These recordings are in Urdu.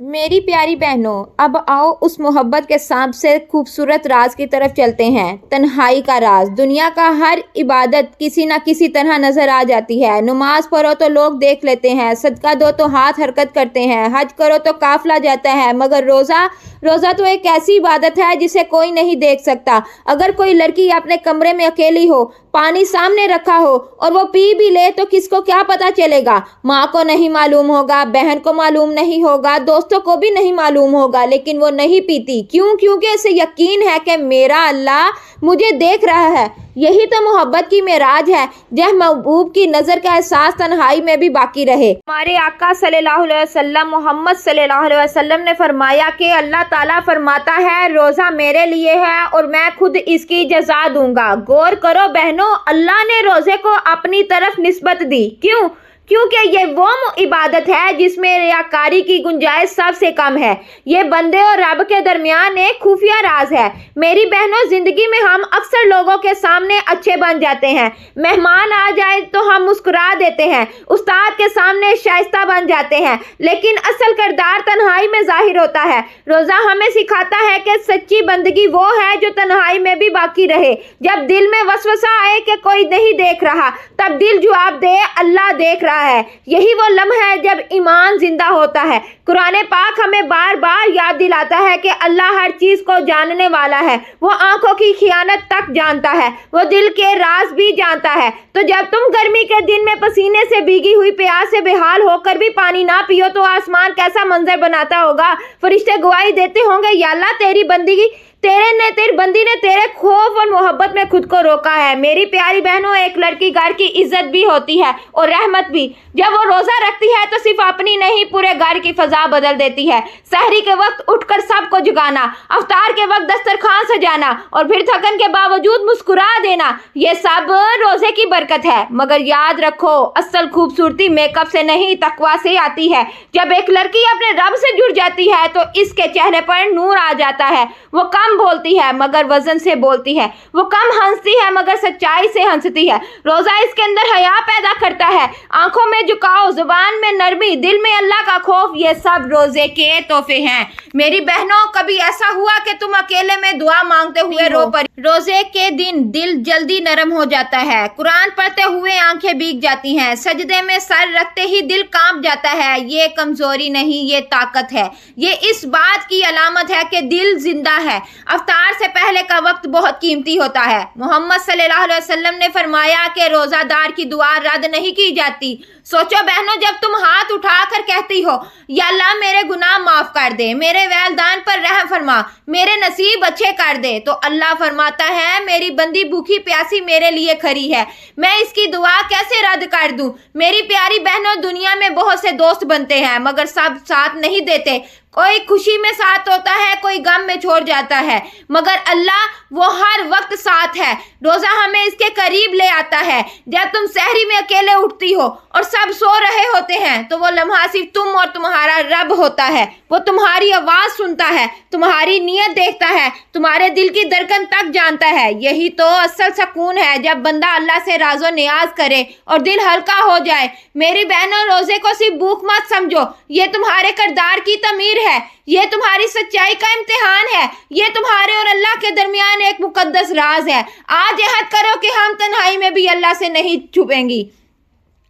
میری پیاری بہنوں، اب آؤ اس محبت کے سب سے خوبصورت راز کی طرف چلتے ہیں۔ تنہائی کا راز۔ دنیا کا ہر عبادت کسی نہ کسی طرح نظر آ جاتی ہے۔ نماز پڑھو تو لوگ دیکھ لیتے ہیں، صدقہ دو تو ہاتھ حرکت کرتے ہیں، حج کرو تو قافلہ جاتا ہے، مگر روزہ تو ایک ایسی عبادت ہے جسے کوئی نہیں دیکھ سکتا۔ اگر کوئی لڑکی اپنے کمرے میں اکیلی ہو، پانی سامنے رکھا ہو اور وہ پی بھی لے تو کس کو کیا پتا چلے گا؟ ماں کو نہیں معلوم ہوگا، بہن کو معلوم نہیں ہوگا، دوستوں کو بھی نہیں معلوم ہوگا، لیکن وہ نہیں پیتی۔ کیوں؟ کیونکہ اسے یقین ہے کہ میرا اللہ مجھے دیکھ رہا ہے۔ یہی تو محبت کی معراج ہے، جب محبوب کی نظر کا احساس تنہائی میں بھی باقی رہے۔ ہمارے آقا صلی اللہ علیہ وسلم، محمد صلی اللہ علیہ وسلم نے فرمایا کہ اللہ تعالیٰ فرماتا ہے روزہ میرے لیے ہے اور میں خود اس کی جزا دوں گا۔ غور کرو بہنوں، اللہ نے روزے کو اپنی طرف نسبت دی۔ کیوں؟ کیونکہ یہ وہ عبادت ہے جس میں ریاکاری کی گنجائش سب سے کم ہے۔ یہ بندے اور رب کے درمیان ایک خفیہ راز ہے۔ میری بہنوں، زندگی میں ہم اکثر لوگوں کے سامنے اچھے بن جاتے ہیں، مہمان آ جائے تو ہم مسکرا دیتے ہیں، استاد کے سامنے شائستہ بن جاتے ہیں، لیکن اصل کردار تنہائی میں ظاہر ہوتا ہے۔ روزہ ہمیں سکھاتا ہے کہ سچی بندگی وہ ہے جو تنہائی میں بھی باقی رہے۔ جب دل میں وسوسہ آئے کہ کوئی نہیں دیکھ رہا، تب دل جواب دے اللہ دیکھ رہا ہے۔ یہی وہ لمحہ ہے جب ایمان زندہ ہوتا ہے۔ قرآن پاک ہمیں بار بار یاد دلاتا ہے کہ اللہ ہر چیز کو جاننے والا ہے۔ وہ آنکھوں کی خیانت تک جانتا ہے، وہ دل کے راز بھی جانتا ہے۔ تو جب تم گرمی کے دن میں پسینے سے بھیگی ہوئی پیاس سے بحال ہو کر بھی پانی نہ پیو تو آسمان کیسا منظر بناتا ہوگا؟ فرشتے گواہی دیتے ہوں گے یا اللہ تیری بندی نے تیرے خوف اور محبت میں خود کو روکا ہے۔ میری پیاری بہنوں، ایک لڑکی گھر کی عزت بھی ہوتی ہے اور رحمت بھی۔ جب وہ روزہ رکھتی ہے تو صرف اپنی نہیں، پورے گھر کی فضا بدل دیتی ہے۔ سحری کے وقت اٹھ کر سب کو جگانا، افطار کے وقت دسترخوان سجانا اور پھر تھکن کے باوجود مسکرا دینا، یہ سب روزے کی برکت ہے۔ مگر یاد رکھو، اصل خوبصورتی میک اپ سے نہیں، تقویٰ سے آتی ہے۔ جب ایک لڑکی اپنے رب سے جڑ جاتی ہے تو اس کے چہرے پر نور آ جاتا ہے۔ وہ کم بولتی ہے مگر وزن سے بولتی ہے، وہ کم ہنستی ہے مگر سچائی سے ہنستی ہے۔ روزہ اس کے اندر حیا پیدا کرتا ہے، آنکھوں میں جھکاؤ، زبان میں نرمی، دل میں اللہ کا خوف، یہ سب روزے کے تحفے ہیں۔ میری بہنوں، کبھی ایسا ہوا کہ تم اکیلے میں دعا مانگتے ہوئے رو پڑی؟ روزے کے دن دل جلدی نرم ہو جاتا ہے، قرآن پڑھتے ہوئے آنکھیں بھیگ جاتی ہیں، سجدے میں سر رکھتے ہی دل کانپ جاتا ہے۔ یہ کمزوری نہیں، یہ طاقت ہے۔ یہ اس بات کی علامت ہے کہ دل زندہ ہے۔ افطار سے پہلے کا وقت بہت قیمتی ہوتا ہے۔ محمد صلی اللہ علیہ وسلم نے فرمایا کہ روزہ دار کی دعا رد نہیں کی جاتی۔ سوچو بہنوں، جب تم ہاتھ اٹھا کر کہتی ہو یا اللہ میرے گناہ معاف کر دے، میرے والدین پر رحم فرما، میرے نصیب اچھے کر دے، تو اللہ فرماتا ہے میری بندی بھوکی پیاسی میرے لیے کھڑی ہے، میں اس کی دعا کیسے رد کر دوں؟ میری پیاری بہنوں، دنیا میں بہت سے دوست بنتے ہیں مگر سب ساتھ نہیں دیتے۔ کوئی خوشی میں ساتھ ہوتا ہے، کوئی غم میں چھوڑ جاتا ہے، مگر اللہ وہ ہر وقت ساتھ ہے۔ روزہ ہمیں اس کے قریب لے آتا ہے۔ جب تم سحری میں اکیلے اٹھتی ہو اور سب سو رہے ہوتے ہیں تو وہ لمحہ صرف تم اور تمہارا رب ہوتا ہے۔ وہ تمہاری آواز سنتا ہے، تمہاری نیت دیکھتا ہے، تمہارے دل کی دھڑکن تک جانتا ہے۔ یہی تو اصل سکون ہے، جب بندہ اللہ سے راز و نیاز کرے اور دل ہلکا ہو جائے۔ میری بہنوں، روزے کو صرف بھوک مت سمجھو، یہ تمہارے کردار کی تعمیر ہے، یہ تمہاری سچائی کا امتحان ہے، یہ تمہارے اور اللہ کے درمیان ایک مقدس راز ہے۔ آج عہد کرو کہ ہم تنہائی میں بھی اللہ سے نہیں چھپیں گی۔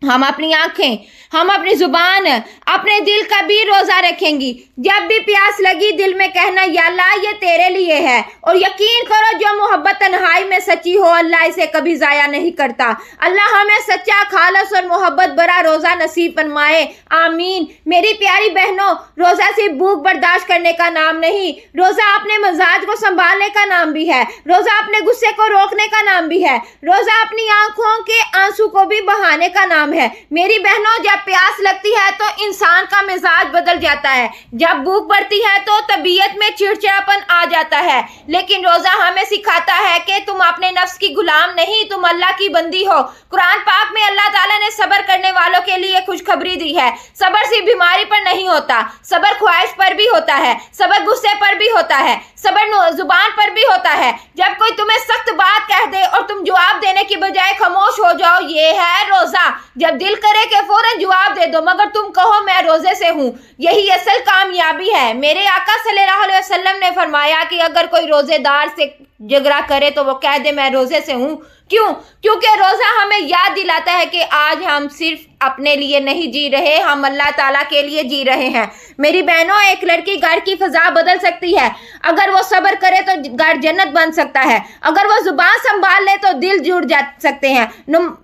ہم اپنی آنکھیں، ہم اپنی زبان، اپنے دل کا بھی روزہ رکھیں گی۔ جب بھی پیاس لگی دل میں کہنا یا اللہ یہ تیرے لیے ہے، اور یقین کرو جو محبت تنہائی میں سچی ہو اللہ اسے کبھی ضائع نہیں کرتا۔ اللہ ہمیں سچا، خالص اور محبت بھرا روزہ نصیب فرمائے، آمین۔ میری پیاری بہنوں، روزہ صرف بھوک برداشت کرنے کا نام نہیں، روزہ اپنے مزاج کو سنبھالنے کا نام بھی ہے، روزہ اپنے غصے کو روکنے کا نام بھی ہے، روزہ اپنی آنکھوں کے آنسو کو بھی بہانے کا نام ہے۔ میری بہنوں، جب پیاس لگتی ہے تو انسان کا مزاج بدل جاتا ہے، جب بھوک بڑھتی ہے تو طبیعت میں چڑچڑاپن آ جاتا ہے، لیکن روزہ ہمیں سکھاتا ہے کہ تم اپنے نفس کی غلام نہیں، تم اللہ کی بندی ہو۔ قرآن پاک میں اللہ تعالیٰ نے صبر کرنے والوں کے لیے خوشخبری دی ہے۔ صبر صرف بیماری پر نہیں ہوتا، صبر خواہش پر بھی ہوتا ہے، صبر غصے پر بھی ہوتا ہے، صبر زبان پر بھی ہوتا ہے۔ جب کوئی تمہیں سخت بات کہہ دے اور تم جواب دینے کی بجائے خاموش ہو جاؤ، یہ ہے روزہ۔ جب دل کرے کہ فوراً جواب دے دو، مگر تم کہو میں روزے سے ہوں، یہی اصل کامیابی ہے۔ میرے آقا صلی اللہ علیہ وسلم نے فرمایا کہ اگر کوئی روزے دار سے جھگڑا کرے تو وہ کہہ دے میں روزے سے ہوں۔ کیوں؟ کیونکہ روزہ ہمیں یاد دلاتا ہے کہ آج ہم صرف اپنے لیے نہیں جی رہے، ہم اللہ تعالیٰ کے لیے جی رہے ہیں۔ میری بہنوں، ایک لڑکی گھر کی فضا بدل سکتی ہے، اگر وہ صبر کرے تو گھر جنت بن سکتا ہے، اگر وہ زبان سنبھال لے تو دل جڑ جا سکتے ہیں۔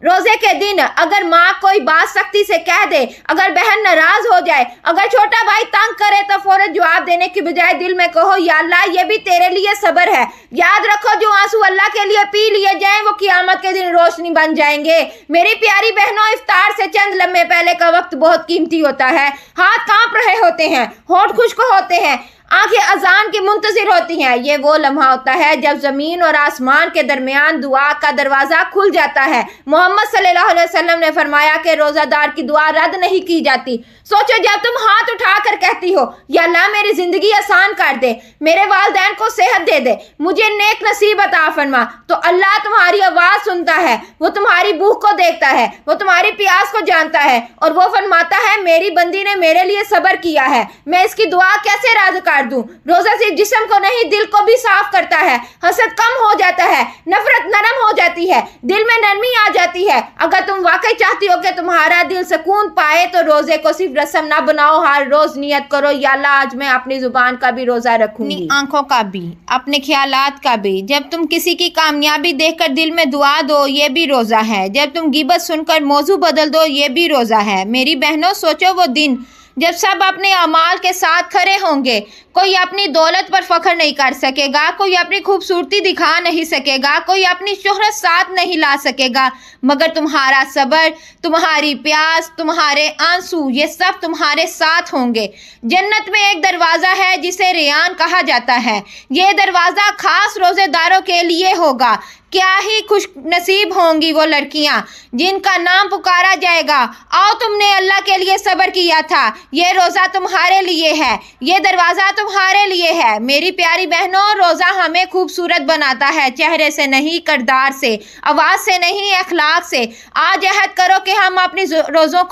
روزے کے دن اگر ماں کوئی بات سختی سے کہہ دے، اگر بہن ناراض ہو جائے، اگر چھوٹا بھائی تنگ کرے تو فوراً جواب دینے کی بجائے دل میں کہو یا اللہ یہ بھی تیرے لیے صبر ہے۔ یاد رکھو جو آنسو اللہ کے لیے پی لیے جائیں وہ قیامت کے دن روشنی بن جائیں گے۔ میری پیاری بہنوں، افطار سے چند لمحے پہلے کا وقت بہت قیمتی ہوتا ہے۔ ہاتھ کانپ رہے ہوتے ہیں، ہونٹ خشک ہوتے ہیں، آنکھیں اذان کی منتظر ہوتی ہیں۔ یہ وہ لمحہ ہوتا ہے جب زمین اور آسمان کے درمیان دعا کا دروازہ کھل جاتا ہے۔ محمد صلی اللہ علیہ وسلم نے فرمایا کہ روزہ دار کی دعا رد نہیں کی جاتی۔ سوچو جب تم ہاتھ اٹھا کر کہتی ہو یا اللہ میری زندگی آسان کر دے، میرے والدین کو صحت دے دے، مجھے نیک نصیب عطا فرما، تو اللہ تمہاری آواز سنتا ہے، وہ تمہاری بھوک کو دیکھتا ہے، وہ تمہاری پیاس کو جانتا ہے، اور وہ فرماتا ہے میری بندی نے میرے لیے صبر کیا ہے، میں اس کی دعا کیسے رد کر دوں۔ روزہ صرف جسم کو نہیں دل کو بھی صاف کرتا ہے، حسد کم ہو جاتا ہے، نفرت نرم ہو جاتی ہے، دل میں نرمی آ جاتی ہے۔ اگر تم واقعی چاہتی ہو کہ تمہارا دل سکون پائے تو روزے کو صرف رسم نہ بناؤ، ہر روز نیت کرو یا اللہ آج میں اپنی زبان کا بھی روزہ رکھوں گی، اپنی آنکھوں کا بھی، اپنے خیالات کا بھی۔ جب تم کسی کی کامیابی دیکھ کر دل میں دعا دو یہ بھی روزہ ہے، جب تم غیبت سن کر موضوع بدل دو یہ بھی روزہ ہے۔ میری بہنوں، سوچو وہ دن جب سب اپنے اعمال کے ساتھ کھڑے ہوں گے، کوئی اپنی دولت پر فخر نہیں کر سکے گا، کوئی اپنی خوبصورتی دکھا نہیں سکے گا، کوئی اپنی شہرت ساتھ نہیں لا سکے گا، مگر تمہارا صبر، تمہاری پیاس، تمہارے آنسو، یہ سب تمہارے ساتھ ہوں گے۔ جنت میں ایک دروازہ ہے جسے ریان کہا جاتا ہے، یہ دروازہ خاص روزے داروں کے لیے ہوگا۔ کیا ہی خوش نصیب ہوں گی وہ لڑکیاں جن کا نام پکارا جائے گا، آؤ تم نے اللہ کے لیے صبر کیا تھا، یہ روزہ تمہارے لیے ہے، یہ دروازہ تمہارے لیے ہے۔ میری پیاری بہنوں، روزہ ہمیں خوبصورت بناتا ہے، چہرے سے نہیں کردار سے، آواز سے نہیں اخلاق سے۔ آج عہد کرو کہ ہم اپنے روزوں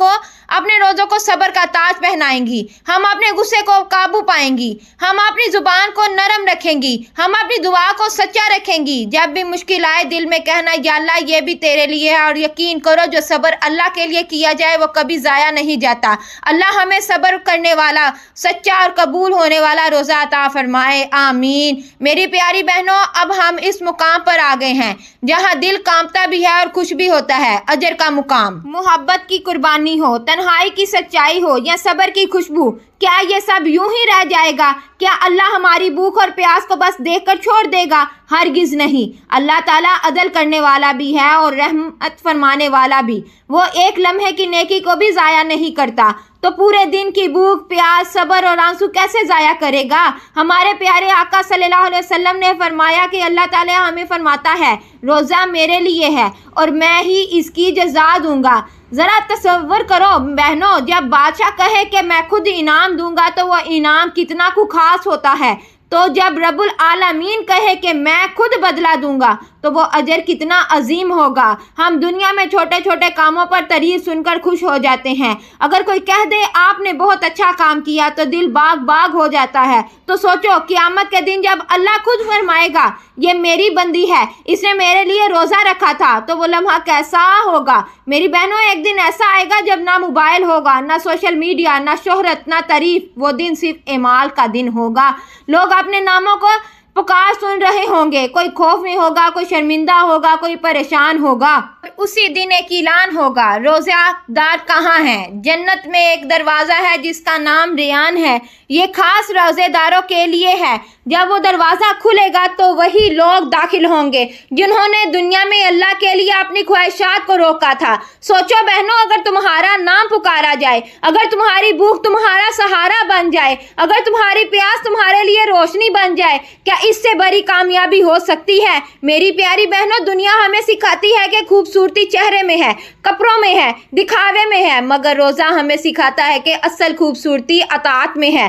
کو صبر کا تاج پہنائیں گی، ہم اپنے غصے کو قابو پائیں گی، ہم اپنی زبان کو نرم رکھیں گی، ہم اپنی دعا کو سچا رکھیں گی۔ جب بھی مشکل آئے دل میں کہنا یا اللہ یہ بھی تیرے لیے ہے، اور یقین کرو جو صبر اللہ کے لیے کیا جائے وہ کبھی ضائع نہیں جاتا۔ اللہ ہمیں صبر کرنے والا، سچا اور قبول ہونے والا روزہ عطا فرمائے، آمین۔ میری پیاری بہنوں، اب ہم اس مقام پر آ گئے ہیں جہاں دل کانپتا بھی ہے اور خوش بھی ہوتا ہے، اجر کا مقام۔ محبت کی قربانی ہو، تنہائی کی سچائی ہو یا صبر کی خوشبو، کیا یہ سب یوں ہی رہ جائے گا؟ کیا اللہ ہماری بھوک اور پیاس کو بس دیکھ کر چھوڑ دے گا؟ ہرگز نہیں۔ اللہ تعالیٰ عدل کرنے والا بھی ہے اور رحمت فرمانے والا بھی، وہ ایک لمحے کی نیکی کو بھی ضائع نہیں کرتا، تو پورے دن کی بھوک، پیاس، صبر اور آنسو کیسے ضائع کرے گا؟ ہمارے پیارے آقا صلی اللہ علیہ وسلم نے فرمایا کہ اللہ تعالیٰ ہمیں فرماتا ہے روزہ میرے لیے ہے اور میں ہی اس کی جزا دوں گا۔ ذرا تصور کرو بہنوں، جب بادشاہ کہے کہ میں خود انعام دوں گا تو وہ انعام کتنا خاص ہوتا ہے، تو جب رب العالمین کہے کہ میں خود بدلہ دوں گا تو وہ اجر کتنا عظیم ہوگا۔ ہم دنیا میں چھوٹے چھوٹے کاموں پر تعریف سن کر خوش ہو جاتے ہیں، اگر کوئی کہہ دے آپ نے بہت اچھا کام کیا تو دل باغ باغ ہو جاتا ہے۔ تو سوچو قیامت کے دن جب اللہ خود فرمائے گا یہ میری بندی ہے، اس نے میرے لیے روزہ رکھا تھا، تو وہ لمحہ کیسا ہوگا؟ میری بہنوں، ایک دن ایسا آئے گا جب نہ موبائل ہوگا، نہ سوشل میڈیا، نہ شہرت، نہ تعریف، وہ دن صرف اعمال کا دن ہوگا۔ لوگ اپنے ناموں کو پکار سن رہے ہوں گے، کوئی خوف میں ہوگا، کوئی شرمندہ ہوگا، کوئی پریشان ہوگا۔ اسی دن ایک اعلان ہوگا، روزہ دار کہاں ہیں؟ جنت میں ایک دروازہ ہے جس کا نام ریان ہے، یہ خاص روزے داروں کے لیے ہے۔ جب وہ دروازہ کھلے گا تو وہی لوگ داخل ہوں گے جنہوں نے دنیا میں اللہ کے لیے اپنی خواہشات کو روکا تھا۔ سوچو بہنوں، اگر تمہارا نام پکارا جائے، اگر تمہاری بھوک تمہارا سہارا بن جائے، اگر تمہاری پیاس تمہارے لیے روشنی بن جائے، کیا اس سے بڑی کامیابی ہو سکتی ہے؟ میری پیاری بہنوں، دنیا ہمیں سکھاتی ہے کہ خوبصورتی چہرے میں ہے، کپڑوں میں ہے، دکھاوے میں ہے، مگر روزہ ہمیں سکھاتا ہے کہ اصل خوبصورتی اطاعت میں ہے۔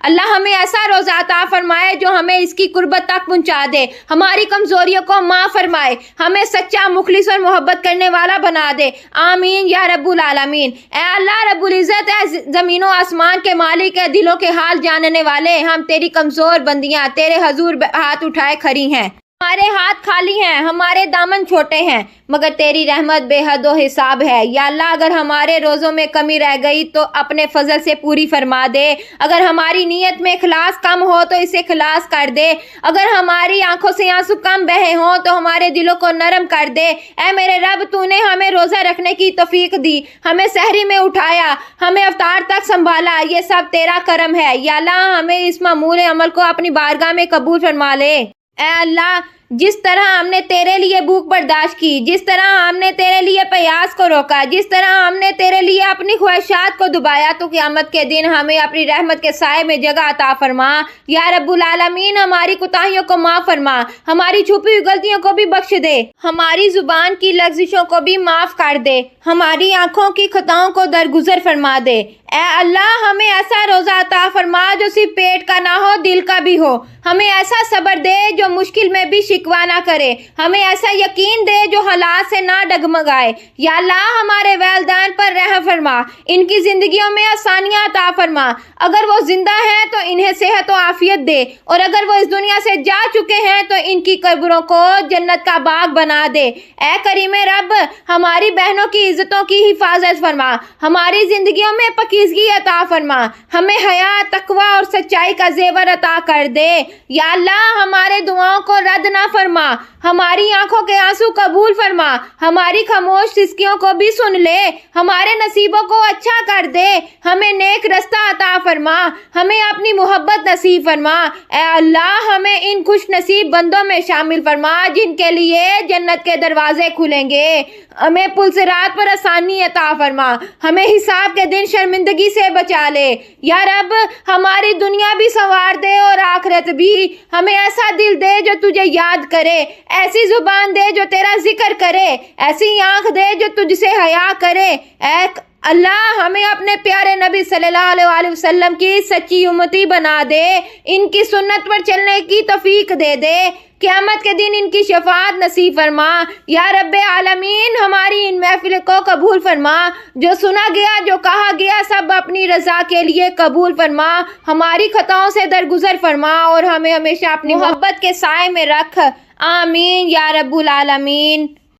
اللہ ہمیں ایسا روزہ عطا فرمائے جو ہمیں اس کی قربت تک پہنچا دے، ہماری کمزوریوں کو معاف فرمائے، ہمیں سچا مخلص اور محبت کرنے والا بنا دے، آمین یا رب العالمین۔ اے اللہ رب العزت، اے زمین و آسمان کے مالک، اے دلوں کے حال جاننے والے، ہم تیری کمزور بندیاں تیرے حضور ہاتھ اٹھائے کھڑی ہیں۔ ہمارے ہاتھ خالی ہیں، ہمارے دامن چھوٹے ہیں، مگر تیری رحمت بے حد و حساب ہے۔ یا اللہ اگر ہمارے روزوں میں کمی رہ گئی تو اپنے فضل سے پوری فرما دے، اگر ہماری نیت میں اخلاص کم ہو تو اسے خلاص کر دے، اگر ہماری آنکھوں سے آنسو کم بہے ہوں تو ہمارے دلوں کو نرم کر دے۔ اے میرے رب، تو نے ہمیں روزہ رکھنے کی توفیق دی، ہمیں سحری میں اٹھایا، ہمیں افطار تک سنبھالا، یہ سب تیرا کرم ہے۔ یا اللہ ہمیں اس معمول عمل کو اپنی بارگاہ میں قبول فرما لے۔ اے اللہ، جس طرح ہم نے تیرے لیے بھوک برداشت کی، جس طرح ہم نے تیرے لیے پیاس کو روکا، جس طرح ہم نے تیرے لیے اپنی خواہشات کو دبایا، تو قیامت کے دن ہمیں اپنی رحمت کے سائے میں جگہ عطا فرما۔ یا رب العالمین، ہماری کوتاہیوں کو معاف فرما، ہماری چھپی ہوئی غلطیوں کو بھی بخش دے، ہماری زبان کی لغزشوں کو بھی معاف کر دے، ہماری آنکھوں کی خطاؤں کو درگزر فرما دے۔ اے اللہ ہمیں ایسا روزہ عطا فرما جو صرف پیٹ کا نہ ہو، دل کا بھی ہو، ہمیں ایسا صبر دے جو مشکل میں بھی شکوہ نہ کرے، ہمیں ایسا یقین دے جو حالات سے نہ ڈگمگائے۔ یا اللہ ہمارے والدین پر رحم فرما، ان کی زندگیوں میں آسانیاں عطا فرما، اگر وہ زندہ ہیں تو انہیں صحت و عافیت دے، اور اگر وہ اس دنیا سے جا چکے ہیں تو ان کی قبروں کو جنت کا باغ بنا دے۔ اے کریم رب، ہماری بہنوں کی عزتوں کی حفاظت فرما، ہماری زندگیوں میں پاکیزگی عطا فرما، ہمیں حیا، تقوی اور سچائی کا زیور عطا کر دے۔ یا اللہ ہمارے دعاؤں کو رد نہ فرما، ہماری آنکھوں کے آنسو قبول فرما، ہماری خاموش سسکیوں کو بھی سن لے، ہمارے نصیبوں کو اچھا کر دے، ہمیں نیک رستہ عطا فرما، ہمیں اپنی محبت نصیب فرما۔ اے اللہ ہمیں ان خوش نصیب بندوں میں شامل فرما جن کے لیے جنت کے دروازے کھلیں گے، ہمیں پل صراط پر آسانی عطا فرما، ہمیں حساب کے دن شرمندگی سے بچا لے۔ یا رب ہماری دنیا بھی سنوار دے اور آخرت بھی، ہمیں ایسا دل دے جو تجھے یاد کرے، ایسی زبان دے جو تیرا ذکر کرے، ایسی آنکھ دے جو تجھ سے حیا کرے۔ اے اللہ ہمیں اپنے پیارے نبی صلی اللہ علیہ وسلم کی سچی امتی بنا دے، ان کی سنت پر چلنے کی توفیق دے دے، قیامت کے دن ان کی شفاعت نصیب فرما۔ یا رب العالمین ہماری ان محفل کو قبول فرما، جو سنا گیا جو کہا گیا سب اپنی رضا کے لیے قبول فرما، ہماری خطاؤں سے درگزر فرما اور ہمیں ہمیشہ اپنی محبت کے سائے میں رکھ، آمین یا رب العالمین۔